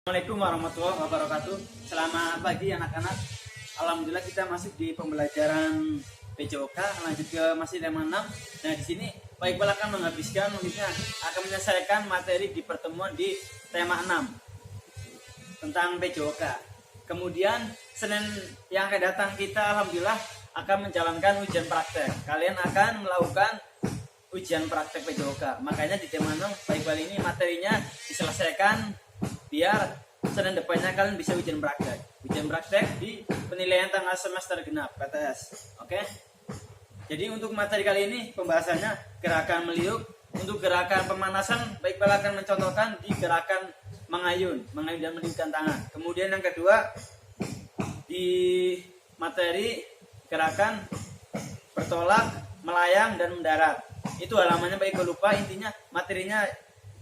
Assalamualaikum warahmatullahi wabarakatuh. Selamat pagi anak-anak. Alhamdulillah kita masuk di pembelajaran PJOK, lanjut ke masih tema 6. Nah, di sini Pak Iqbal akan menghabiskan akan menyelesaikan materi di pertemuan di tema 6 tentang PJOK. Kemudian Senin yang akan datang kita alhamdulillah akan menjalankan ujian praktek. Kalian akan melakukan ujian praktek PJOK. Makanya di tema 6 Pak Iqbal ini materinya diselesaikan biar Senin depannya kalian bisa ujian praktek. Ujian praktek di penilaian tengah semester genap PTS. Oke. Jadi untuk materi kali ini pembahasannya gerakan meliuk. Untuk gerakan pemanasan Pak Iqbal akan mencontohkan di gerakan mengayun dan meniupkan tangan. Kemudian yang kedua di materi gerakan bertolak, melayang dan mendarat. Itu halamannya Pak Iqbal lupa, intinya materinya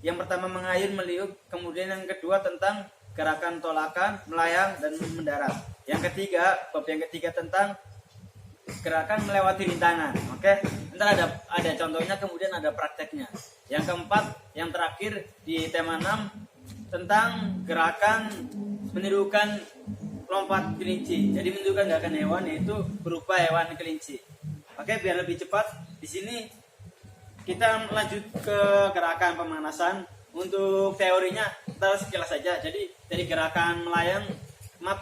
yang pertama mengayun meliuk, kemudian yang kedua tentang gerakan tolakan, melayang dan mendarat. Yang ketiga, bab yang ketiga tentang gerakan melewati rintangan. Oke. Ntar ada contohnya, kemudian ada prakteknya. Yang keempat, yang terakhir di tema 6 tentang gerakan menirukan lompat kelinci. Jadi menirukan gerakan hewan yaitu berupa hewan kelinci. Oke, biar lebih cepat di sini kita lanjut ke gerakan pemanasan. Untuk teorinya kita sekilas saja. Jadi dari gerakan melayang,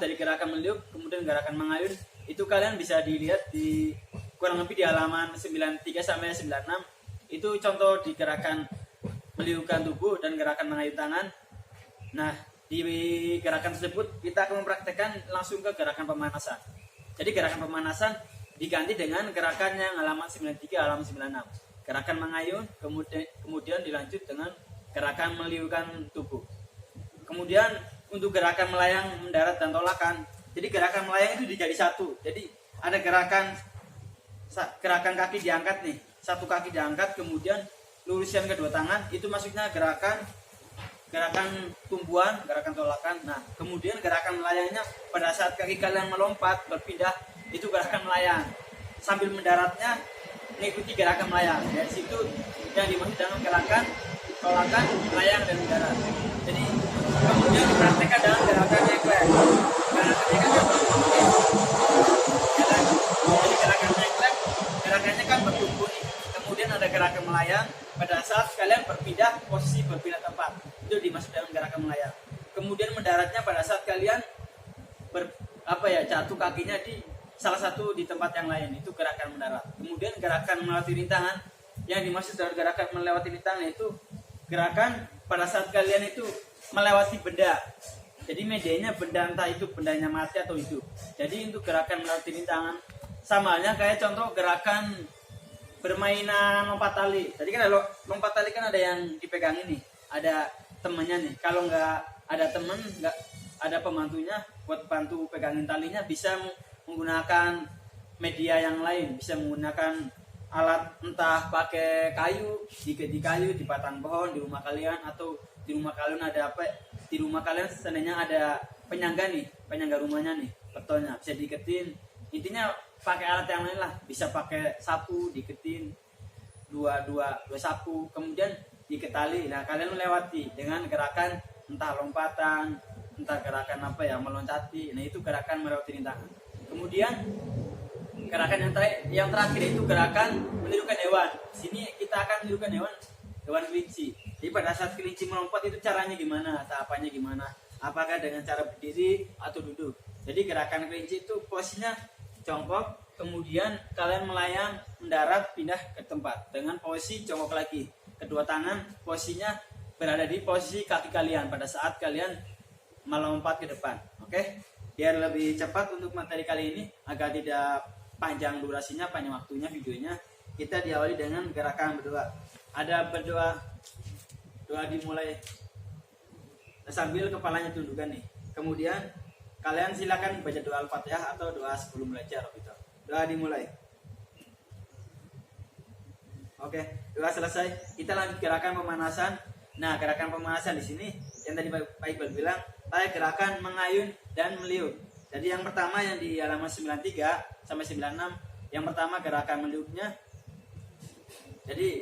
dari gerakan meliuk, kemudian gerakan mengayun, itu kalian bisa dilihat di kurang lebih di halaman 93 sampai 96. Itu contoh di gerakan meliukkan tubuh dan gerakan mengayun tangan. Nah, di gerakan tersebut kita akan mempraktekkan langsung ke gerakan pemanasan. Jadi gerakan pemanasan diganti dengan gerakan yang halaman 93 halaman 96. Gerakan mengayun, kemudian dilanjut dengan gerakan meliukkan tubuh. Kemudian untuk gerakan melayang, mendarat dan tolakan. Jadi gerakan melayang itu dijadi satu. Jadi ada gerakan kaki diangkat nih, satu kaki diangkat, kemudian luruskan kedua tangan. Itu maksudnya gerakan tumbuhan, gerakan tolakan. Nah, kemudian gerakan melayangnya pada saat kaki kalian melompat berpindah, itu gerakan melayang. Sambil mendaratnya mengikuti gerakan melayang. Dari situ yang dimaksud dengan gerakan tolakan, melayang dan mendarat. Jadi kemudian dipraktekkan dalam gerakan neglek. Jadi gerakan neglek, gerakannya kan bertumbuh nih. Kemudian ada gerakan melayang pada saat kalian berpindah posisi, berpindah tempat. Itu dimaksud dengan gerakan melayang. Kemudian mendaratnya pada saat kalian jatuh kakinya di salah satu di tempat yang lain, itu gerakan mendarat. Kemudian gerakan melewati rintangan, yang dimaksud dengan gerakan melewati rintangan itu gerakan pada saat kalian itu melewati benda. Jadi medianya benda, entah itu bendanya mati atau hidup. Jadi untuk gerakan melewati rintangan sama halnya kayak contoh gerakan bermainan lompat tali. Tadi kan lompat tali kan ada yang dipegang ini, ada temannya nih. Kalau nggak ada teman, nggak ada pembantunya buat bantu pegangin talinya, bisa menggunakan media yang lain, bisa menggunakan alat, entah pakai kayu, di kayu, di batang pohon, di rumah kalian, atau di rumah kalian ada apa? Di rumah kalian seandainya ada penyangga nih, penyangga rumahnya nih, betonnya bisa diiketin. Intinya pakai alat yang lain lah, bisa pakai sapu, diiketin dua sapu, kemudian diiket tali. Nah, kalian melewati dengan gerakan entah lompatan, entah gerakan meloncati. Nah, itu gerakan melewati rintangan. Kemudian gerakan yang terakhir itu gerakan menirukan hewan. Di sini kita akan menirukan hewan kelinci. Jadi pada saat kelinci melompat itu caranya gimana, tahapannya gimana? Apakah dengan cara berdiri atau duduk? Jadi gerakan kelinci itu posisinya jongkok, kemudian kalian melayang, mendarat, pindah ke tempat dengan posisi jongkok lagi. Kedua tangan posisinya berada di posisi kaki kalian pada saat kalian melompat ke depan. Oke? Biar lebih cepat untuk materi kali ini, agar tidak panjang durasinya, panjang waktunya videonya, kita diawali dengan gerakan berdoa. Ada berdoa, doa dimulai sambil kepalanya tundukkan nih. Kemudian kalian silakan baca doa Al-Fatihah atau doa sebelum belajar gitu. Doa dimulai. Oke, doa selesai. Kita lanjut gerakan pemanasan. Nah, gerakan pemanasan di sini yang tadi Pak Iqbal bilang, gerakan mengayun dan meliuk. Jadi yang pertama yang di halaman 93 sampai 96, yang pertama gerakan meliuknya. Jadi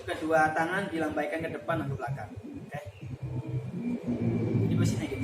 kedua tangan dilambaikan ke depan atau belakang. Oke. Di posisinya gini.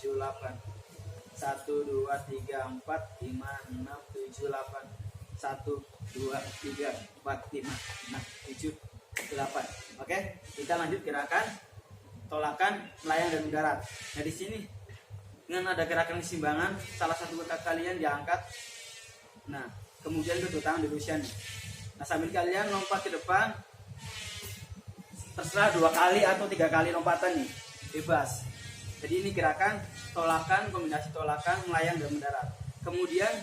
7, 8. 1, 2, 3, 4, 5, 6, 7, 8. 1, 2, 3, 4, 5, 6, 7, 8. Oke, kita lanjut gerakan tolakan, melayang dan mendarat. Nah, di sini dengan ada gerakan keseimbangan, salah satu kaki kalian diangkat. Nah, kemudian kedua tangan diluruskan. Nah, sambil kalian lompat ke depan, terserah 2 kali atau 3 kali lompatan nih, bebas. Jadi ini gerakan tolakan, kombinasi tolakan, melayang dan mendarat. Kemudian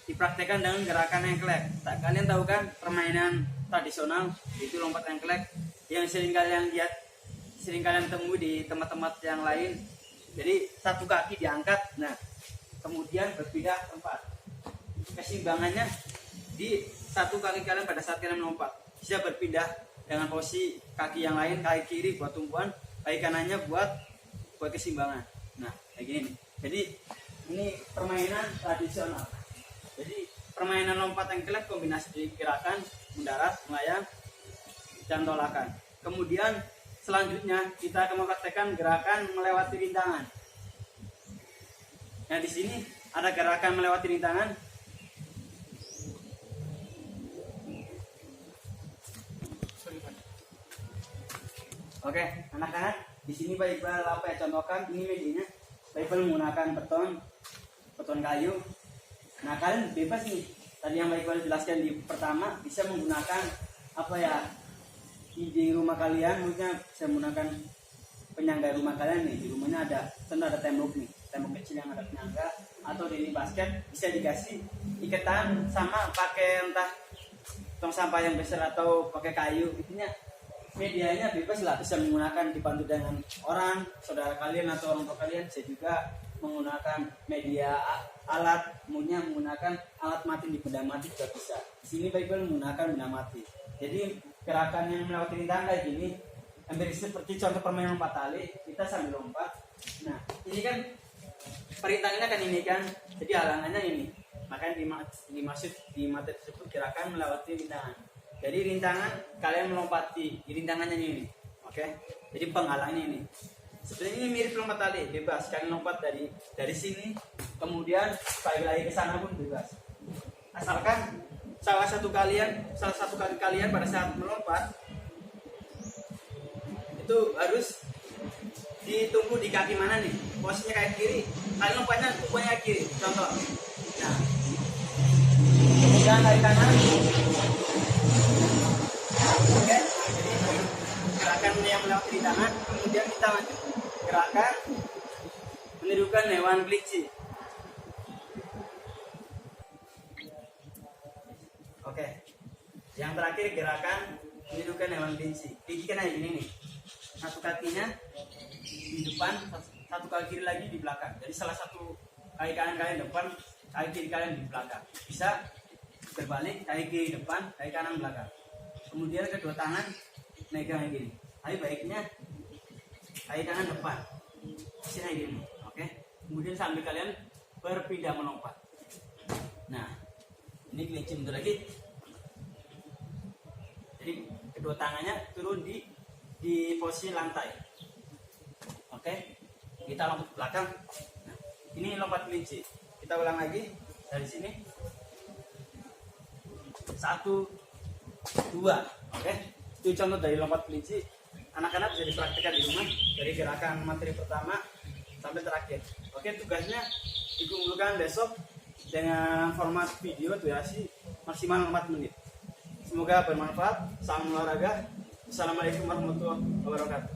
dipraktekkan dengan gerakan engklek. Tak, kalian tahu kan permainan tradisional itu lompat engklek yang sering kalian lihat, sering kalian temui di tempat-tempat yang lain. Jadi satu kaki diangkat, nah kemudian berpindah tempat. Keseimbangannya di satu kaki kalian pada saat kalian melompat bisa berpindah dengan posisi kaki yang lain, kaki kiri buat tumpuan, kaki kanannya buat keseimbangan. Nah kayak gini. Jadi ini permainan tradisional. Jadi permainan lompat engklek kombinasi gerakan mendarat, melayang, dan tolakan. Kemudian selanjutnya kita akan mempraktekkan gerakan melewati rintangan. Nah di sini ada gerakan melewati rintangan. Oke, anak-anak, di sini Pak Iqbal apa ya contohkan ini medianya. Pak Iqbal menggunakan beton kayu. Nah kalian bebas nih. Tadi yang Pak Iqbal jelaskan di pertama bisa menggunakan apa ya? Di rumah kalian mungkin bisa menggunakan penyangga rumah kalian nih. Di rumahnya ada, contoh ada tembok nih, tembok kecil yang ada penyangga, atau di basket bisa dikasih iketan sama pakai entah tong sampah yang besar atau pakai kayu. Intinya medianya bebas lah, bisa menggunakan dibantu dengan orang, saudara kalian atau orang tua kalian. Bisa juga menggunakan media alat, menggunakan alat mati di benda mati juga bisa. Di sini Pak Iqbal menggunakan benda mati. Jadi gerakan yang melewati rintangan kayak gini, hampir seperti contoh permainan lompat tali, kita sambil lompat. Nah, ini kan perintangannya kan ini kan, jadi halangannya ini. Makanya dimaksud di materi tersebut gerakan melewati rintangan. Jadi rintangan kalian melompati, rintangannya ini. Oke. Jadi penghalangnya ini. Sebenarnya ini mirip lompat tali, bebas. Kalian lompat dari sini, kemudian balik lagi ke sana pun bebas. Asalkan salah satu kaki kalian pada saat melompat itu harus ditunggu di kaki mana nih, posisinya kaki kiri, kalian lompatnya tumpuannya kaki kiri, contoh. Nah kemudian kaki kanan. Oke, jadi gerakan yang melewati di tangan. Kemudian kita lanjut gerakan menirukan hewan kelinci. Oke, yang terakhir gerakan menirukan hewan kelinci. Kelinci kan kayak gini nih, satu kakinya di depan, satu kaki kiri lagi di belakang. Jadi salah satu kaki kanan kalian depan, kaki kiri kalian di belakang. Bisa berbalik, kaki kiri depan, kaki kanan belakang. Kemudian kedua tangan megang kayak gini. Tapi baiknya kaki kanan depan, sini kayak gini. Oke. Kemudian sambil kalian berpindah melompat. Nah, ini kelinci mundur lagi. Jadi kedua tangannya turun di posisi lantai. Oke, kita lompat ke belakang. Nah, ini lompat kelinci. Kita ulang lagi. dari sini 1, 2. Oke, itu contoh dari lompat kelinci. Anak-anak bisa dipraktikkan di rumah dari gerakan materi pertama sampai terakhir. Oke, tugasnya dikumpulkan besok dengan format video durasi maksimal 4 menit. Semoga bermanfaat. Salam olahraga. Assalamualaikum warahmatullahi wabarakatuh.